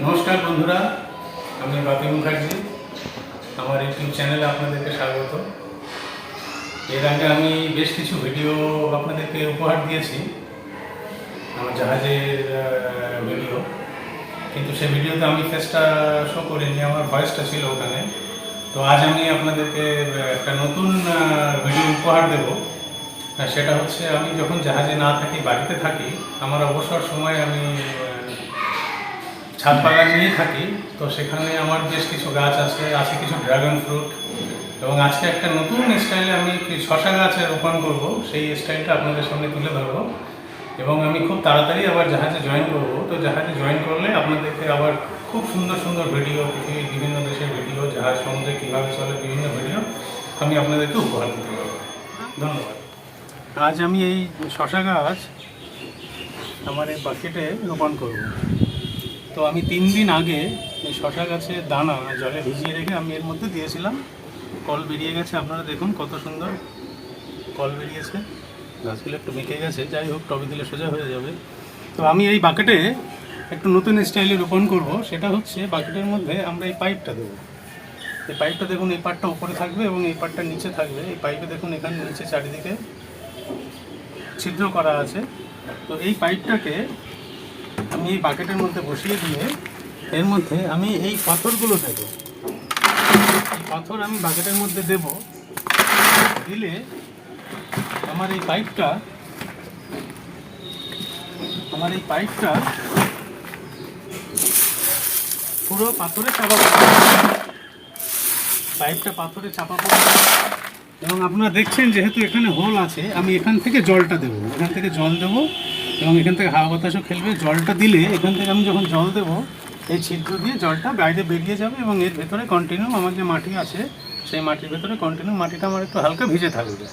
নমস্কার বন্ধুরা, আমি বাপি মুখার্জি। আমার ইউটিউব চ্যানেলে আপনাদেরকে স্বাগত। এর আগে আমি বেশ কিছু ভিডিও আপনাদেরকে উপহার দিয়েছি, আমার জাহাজের ভিডিও, কিন্তু সেই ভিডিওতে আমি ফেসটা শো করিনি, আমার ভয়েসটা ছিল ওখানে। তো আজ আমি আপনাদেরকে একটা নতুন ভিডিও উপহার দেব। সেটা হচ্ছে, আমি যখন জাহাজে না থাকি, বাড়িতে থাকি, আমার অবসর সময় আমি ছাদ বাগান নিয়ে থাকি। তো সেখানে আমার বেশ কিছু গাছ আছে কিছু ড্রাগন ফ্রুট, এবং আজকে একটা নতুন স্টাইলে আমি শশা গাছে রোপণ করব। সেই স্টাইলটা আপনাদের সামনে তুলে ধরবো, এবং আমি খুব তাড়াতাড়ি আবার জাহাজে জয়েন করব। তো জাহাজে জয়েন করলে আপনাদেরকে আবার খুব সুন্দর সুন্দর ভিডিও, পৃথিবীর বিভিন্ন দেশের ভিডিও, জাহাজ সমুদ্রে কীভাবে চলে, বিভিন্ন ভিডিও আমি আপনাদেরকে উপহার দিতে পারবো। ধন্যবাদ। আজ আমি এই শশা গাছ আমার এই বাকেটে রোপণ করব। তো আমি 3 দিন আগে এই শশা গাছের দানা জলে ভিজিয়ে রেখে আমি এর মধ্যে দিয়েছিলাম। কল বেরিয়ে গেছে, আপনারা দেখুন কত সুন্দর কল বেরিয়েছে। গাছগুলো একটু বেঁকে গেছে, যাই হোক, টবে দিলে সোজা হয়ে যাবে। তো আমি এই বাকেটে একটু নতুন স্টাইলে রোপণ করব। সেটা হচ্ছে, বাকেটের মধ্যে আমরা এই পাইপটা দেবো। এই পাইপটা দেখুন, এই পাটটা উপরে থাকবে এবং এই পাটটা নিচে থাকবে। এই পাইপে দেখুন এখানে নিচে চারিদিকে ছিদ্র করা আছে। তো এই পাইপটাকে আমি এই বাকেটের মধ্যে বসিয়ে দিয়ে এর মধ্যে আমি এই পাথরগুলো দেব। এই পাথর আমি বাকেটের মধ্যে দেব। দিলে আমার এই পাইপটা পুরো পাথরে চাপা পড়বে। পাইপটা পাথরে চাপা পড়বে, এবং আপনারা দেখছেন যেহেতু এখানে হোল আছে, আমি এখান থেকে জলটা দেবো। এখান থেকে জল দেবো এবং এখান থেকে হাওয়া বাতাসও খেলবে। জলটা দিলে এখান থেকে আমি যখন জল দেবো, এই ছিদ্র দিয়ে জলটা বাইরে বেরিয়ে যাবে, এবং এর ভেতরে কন্টিনিউ আমার যে মাটি আছে, সেই মাটির ভেতরে কন্টিনিউ মাটিটা আমার একটু হালকা ভিজে থাকবে।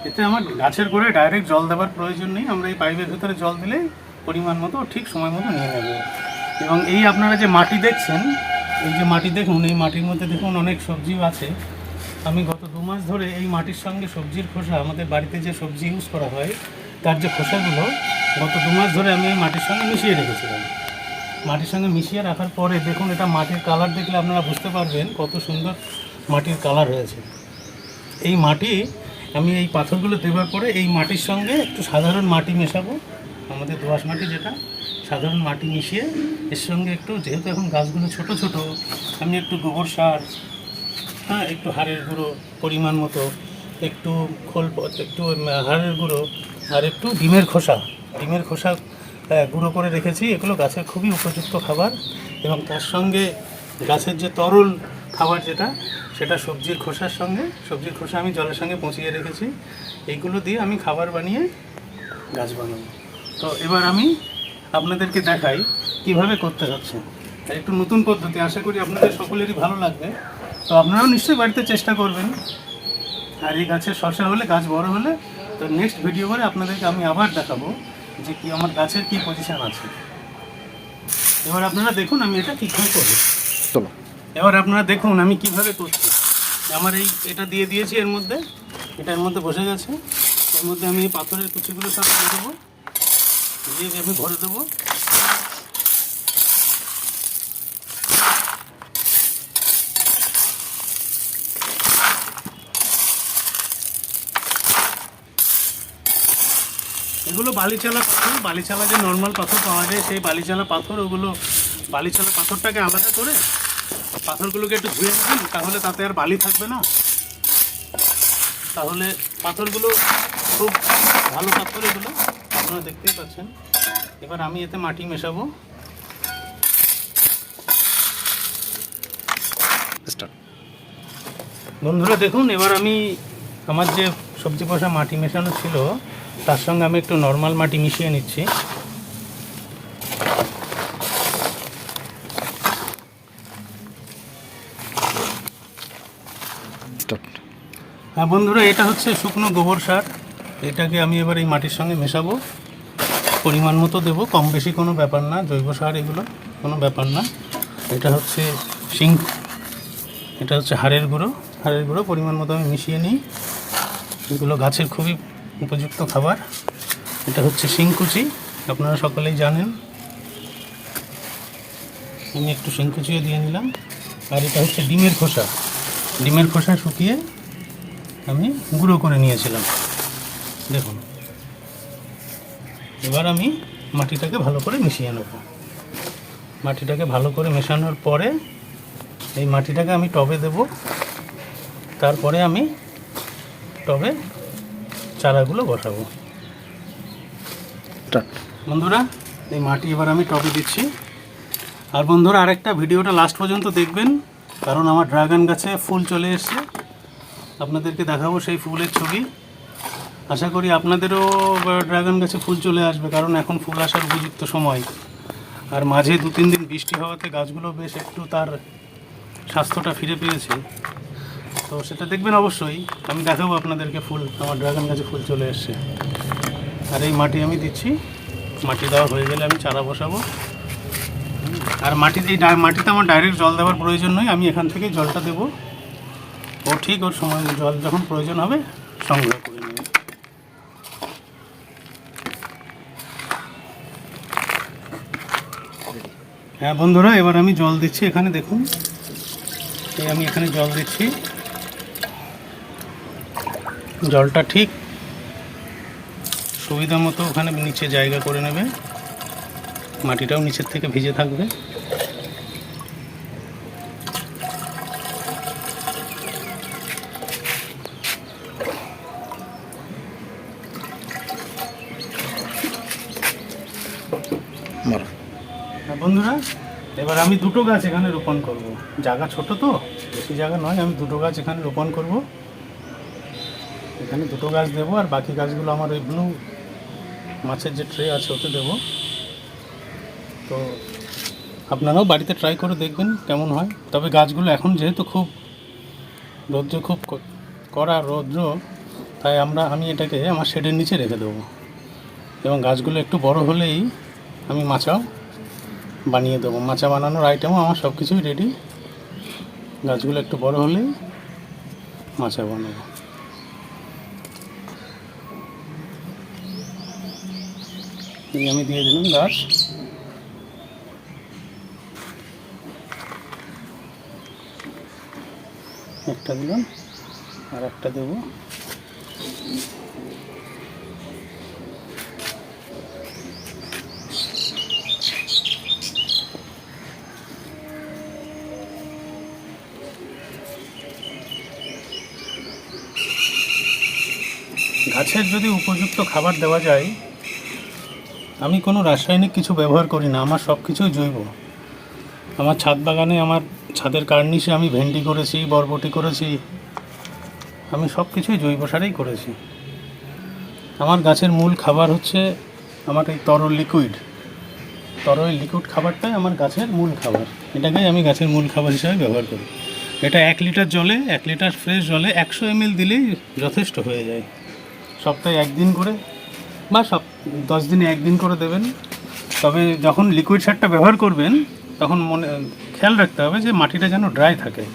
এতে আমার গাছের গোড়ায় ডাইরেক্ট জল দেওয়ার প্রয়োজন নেই। আমরা এই পাইপের ভেতরে জল দিলে পরিমাণ মতো, ঠিক সময় মতো নিয়ে নেবে। এবং এই আপনারা যে মাটি দেখছেন, এই যে মাটি দেখুন, এই মাটির মধ্যে দেখুন অনেক সবজিও আছে। আমি গত 2 মাস ধরে এই মাটির সঙ্গে সবজির খোসা, আমাদের বাড়িতে যে সবজি ইউজ করা হয় তার যে খোসাগুলো, গত 2 মাস ধরে আমি এই মাটির সঙ্গে মিশিয়ে রেখেছিলাম। মাটির সঙ্গে মিশিয়ে রাখার পরে দেখুন, এটা মাটির কালার দেখলে আপনারা বুঝতে পারবেন কত সুন্দর মাটির কালার হয়েছে। এই মাটি আমি এই পাথরগুলো দেওয়ার পরে এই মাটির সঙ্গে একটু সাধারণ মাটি মেশাবো, আমাদের দোআঁশ মাটি, যেটা সাধারণ মাটি মিশিয়ে এর সঙ্গে একটু, যেহেতু এখন গাছগুলো ছোট ছোট, আমি একটু গোবর সার, একটু হাড়ের গুঁড়ো পরিমাণ মতো, একটু একটু হাড়ের গুঁড়ো, আর একটু ডিমের খোসা গুঁড়ো করে রেখেছি। এগুলো গাছের খুবই উপযুক্ত খাবার। এবং তার সঙ্গে গাছের যে তরল খাবার, সেটা সবজির খোসা আমি জলের সঙ্গে পচিয়ে রেখেছি। এইগুলো দিয়ে আমি খাবার বানিয়ে গাছ বানাবো। তো এবার আমি আপনাদেরকে দেখাই কিভাবে করতে হচ্ছে। একটু নতুন পদ্ধতি, আশা করি আপনাদের সকলেরই ভালো লাগবে। তো আপনারাও নিশ্চয়ই বাড়িতে চেষ্টা করবেন। আর এই গাছের শসা হলে, গাছ বড় হলে, তো নেক্সট ভিডিও করে আপনাদেরকে আমি আবার দেখাবো যে কি আমার গাছের কি পজিশন আছে। এবার আপনারা দেখুন আমি এটা কীভাবে করব। চলো, এবার আপনারা দেখুন আমি কিভাবে করছি। আমার এটা দিয়ে দিয়েছি, এটার মধ্যে বসে গেছে। এর মধ্যে আমি এই পাথরের কুচিগুলো সব দিয়ে দেবো, দিয়ে আমি ভরে দেবো। এগুলো বালিচালা যে নর্মাল পাথর পাওয়া যায়, সেই বালিচালা পাথর। ওগুলো বালিচালা পাথরটাকে আলাদা করে পাথরগুলোকে একটু ধুয়ে নেবেন, তাহলে তাতে আর বালি থাকবে না। তাহলে পাথরগুলো খুব ভালো পাথর, এগুলো আপনারা দেখতেই পাচ্ছেন। এবার আমি এতে মাটি মেশাবো। বন্ধুরা দেখুন, এবার আমি আমার যে সবজি পচা মাটি মেশানো ছিল, তার সঙ্গে আমি একটু নর্মাল মাটি মিশিয়ে নিচ্ছি। হ্যাঁ বন্ধুরা, এটা হচ্ছে শুকনো গোবর সার। এটাকে আমি এবার এই মাটির সঙ্গে মেশাবো। পরিমাণ মতো দেবো, কম বেশি কোনো ব্যাপার না। জৈব সার এগুলো কোনো ব্যাপার না। এটা হচ্ছে এটা হচ্ছে হাড়ের গুঁড়ো পরিমাণ মতো আমি মিশিয়ে নিই। এগুলো গাছের খুবই উপযুক্ত খাবার। এটা হচ্ছে শিংকুচি, আপনারা সকলেই জানেন। আমি একটু শিংকুচিয়ে দিয়ে নিলাম। আর এটা হচ্ছে ডিমের খোসা। ডিমের খোসা শুকিয়ে আমি গুঁড়ো করে নিয়েছিলাম, দেখুন। এবার আমি মাটিটাকে ভালো করে মিশিয়ে নেব। মাটিটাকে ভালো করে মেশানোর পরে এই মাটিটাকে আমি টবে দেব। তারপরে আমি টবে চারাগুলো বসাবো। বন্ধুরা, এই মাটি এবার আমি টবে দিচ্ছি। আর বন্ধুরা, আরেকটা ভিডিওটা লাস্ট পর্যন্ত দেখবেন, কারণ আমার ড্রাগন গাছে ফুল চলে এসছে। আপনাদেরকে দেখাবো সেই ফুলের ছবি। আশা করি আপনাদেরও ড্রাগন গাছে ফুল চলে আসবে, কারণ এখন ফুল আসার উপযুক্ত সময়। আর মাঝে 2-3 দিন বৃষ্টি হওয়াতে গাছগুলো বেশ একটু তার স্বাস্থ্যটা ফিরে পেয়েছে। তো সেটা দেখবেন অবশ্যই। আমি দেখাবো আপনাদেরকে ফুল, আমার ড্রাগন গাছে ফুল চলে এসছে। আর এই মাটি আমি দিচ্ছি। মাটি দেওয়া হয়ে গেলে আমি চারা বসাবো। আর মাটিতে আমার ডাইরেক্ট জল দেওয়ার প্রয়োজন নয়, আমি এখান থেকে জলটা দেবো। ও ঠিক ওর সময় জল যখন প্রয়োজন হবে সংগ্রহ করে নেবে। হ্যাঁ বন্ধুরা, এবার আমি জল দিচ্ছি। এখানে দেখুন, আমি এখানে জল দিচ্ছি। জলটা ঠিক সুবিধা মতো ওখানে নিচে জায়গা করে নেবে, মাটিটাও নিচের থেকে ভিজে থাকবে। বন্ধুরা, এবার আমি দুটো গাছ এখানে রোপণ করব। জায়গা ছোট তো, বেশি জায়গা নয়, আমি দুটো গাছ এখানে রোপণ করব। এখানে দুটো গাছ দেবো, আর বাকি গাছগুলো আমার ওই ব্লু মাছের যে ট্রে আছে ওতে দেবো। তো আপনারাও বাড়িতে ট্রাই করে দেখবেন কেমন হয়। তবে গাছগুলো এখন যেহেতু খুব কড়া রৌদ্র, তাই আমি এটাকে আমার শেডের নিচে রেখে দেবো। এবং গাছগুলো একটু বড় হলেই আমি মাচাও বানিয়ে দেবো। মাচা বানানোর আইটেমও আমার সব কিছুই রেডি। গাছগুলো একটু বড় হলেই মাচা বানাবো। আমি দিয়ে দিলাম গাছ। একটা দিলাম, আর একটা দেবো। গাছের যদি উপযুক্ত খাবার দেওয়া যায়, আমি কোনো রাসায়নিক কিছু ব্যবহার করি না, আমার সব কিছুই জৈব। আমার ছাদ বাগানে, আমার ছাদের কার্নিশে আমি ভেন্ডি করেছি, বরবটি করেছি, আমি সব কিছুই জৈব সারেই করেছি। আমার গাছের মূল খাবার হচ্ছে আমার এই তরল লিকুইড খাবারটাই আমার গাছের মূল খাবার। এটাকেই আমি গাছের মূল খাবার হিসাবে ব্যবহার করি। এটা 1 লিটার জলে, 1 লিটার ফ্রেশ জলে 100 ml দিলেই যথেষ্ট হয়ে যায়। সপ্তাহে 1 দিন করে বা 10 দিনে 1 দিন করে দেবেন। তবে যখন লিকুইড সারটা ব্যবহার করবেন তখন খেয়াল রাখতে হবে যে মাটিটা যেন ড্রাই থাকে।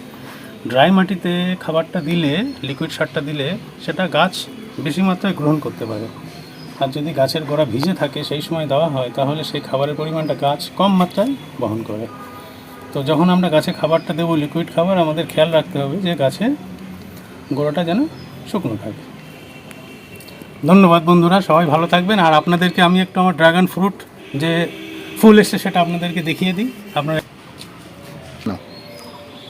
ড্রাই মাটিতে খাবারটা দিলে, লিকুইড সারটা দিলে, সেটা গাছ বেশি মাত্রায় গ্রহণ করতে পারে। আর যদি গাছের গোড়া ভিজে থাকে সেই সময় দেওয়া হয়, তাহলে সেই খাবারের পরিমাণটা গাছ কম মাত্রায় বহন করে। তো যখন আমরা গাছে খাবারটা দেবো, লিকুইড খাবার, আমাদের খেয়াল রাখতে হবে যে গাছের গোড়াটা যেন শুকনো থাকে। ধন্যবাদ বন্ধুরা, সবাই ভালো থাকবেন। আর আপনাদেরকে আমি একটু আমার ড্রাগন ফ্রুট যে ফুল এসছে সেটা আপনাদেরকে দেখিয়ে দিই। আপনারা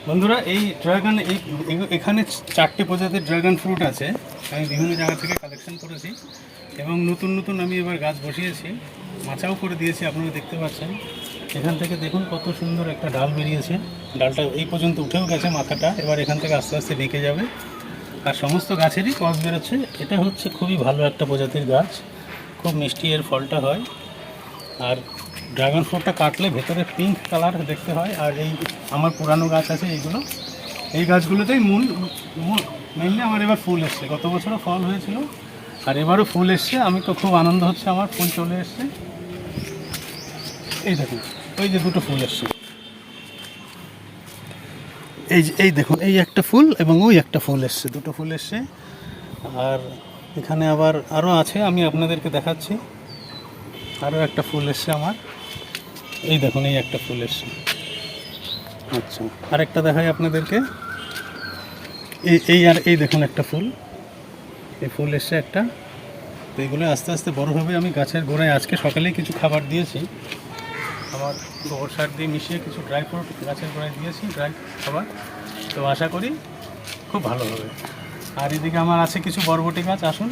বন্ধুরা, এই ড্রাগন এখানে 4টে প্রজাতির ড্রাগন ফ্রুট আছে। আমি বিভিন্ন জায়গা থেকে কালেকশন করেছি এবং নতুন আমি এবার গাছ বসিয়েছি, মাচাও করে দিয়েছি। আপনারা দেখতে পাচ্ছেন এখান থেকে, দেখুন কত সুন্দর একটা ডাল বেরিয়েছে। ডালটা এই পর্যন্ত উঠেও গেছে মাথাটা, এবার এখান থেকে আস্তে আস্তে বেঁকে যাবে। আর সমস্ত গাছেরই কস বেরোচ্ছে। এটা হচ্ছে খুবই ভালো একটা প্রজাতির গাছ, খুব মিষ্টি এর ফলটা হয়। আর ড্রাগন ফ্রুটটা কাটলে ভেতরে পিঙ্ক কালার দেখতে হয়। আর এই আমার পুরানো গাছ আছে, এই গাছগুলোতেই মেনলি আমার এবার ফুল এসছে। গত বছরও ফল হয়েছিল, আর এবারও ফুল এসছে। আমি তো খুব আনন্দ হচ্ছে, আমার ফুল চলে এসছে। এই দেখুন, ওই যে দুটো ফুল এসছে, এই দেখুন, এই একটা ফুল এবং ওই একটা ফুল এসছে, দুটো ফুল এসছে। আর এখানে আবার আরও আছে, আমি আপনাদেরকে দেখাচ্ছি। আরও একটা ফুল এসছে আমার, এই দেখুন, এই একটা ফুল এসছে। আচ্ছা, আরেকটা দেখাই আপনাদেরকে। এই দেখুন একটা ফুল, এই ফুল এসছে একটা। তো এগুলো আস্তে আস্তে বড় হবে। আমি গাছের গোড়ায় আজকে সকালেই কিছু খাবার দিয়েছি, আমার গোবর সার দিয়ে মিশিয়ে কিছু ড্রাই ফ্রুট গাছের গোড়ায় দিয়েছি, ড্রাই খাবার। তো আশা করি খুব ভালো হবে। আর এদিকে আমার আছে কিছু বরবটি গাছ, আসুন।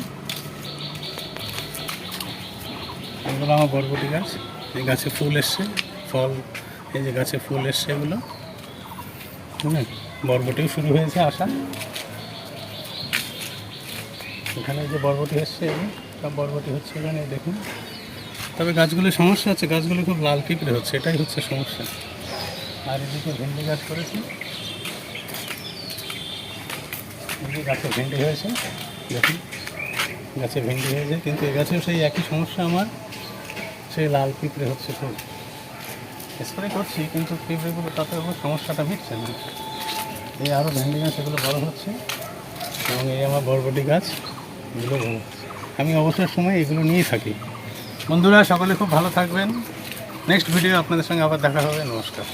এগুলো আমার বরবটি গাছ, এই গাছে ফুল এসছে, ফল, এই যে গাছে ফুল এসছে এগুলো, হ্যাঁ। বরবটিও শুরু হয়েছে আসা, এখানে যে বরবটি এসছে, সব বরবটি হচ্ছে এখানে দেখুন। তবে গাছগুলোর সমস্যা হচ্ছে, গাছগুলো খুব লাল পিঁপড়ে হচ্ছে, এটাই হচ্ছে সমস্যা। আর এদিকে ভেন্ডি গাছ করেছি, এদিকে গাছে ভেন্ডি হয়েছে, দেখুন গাছে ভেন্ডি হয়েছে, কিন্তু এ গাছেও সেই একই সমস্যা আমার, সেই লাল পিঁপড়ে হচ্ছে খুব। স্প্রে করছি কিন্তু পিঁপড়েগুলো তাতে সমস্যাটা মিটছে না। এই আরও ভেন্ডি গাছ এগুলো বড় হচ্ছে, এবং এই আমার বরবটি গাছ এগুলো বড় হচ্ছে। আমি অবসর সময় এগুলো নিয়েই থাকি। বন্ধুরা সকলে খুব ভালো থাকবেন। নেক্সট ভিডিও আপনাদের সঙ্গে আবার দেখা হবে। নমস্কার।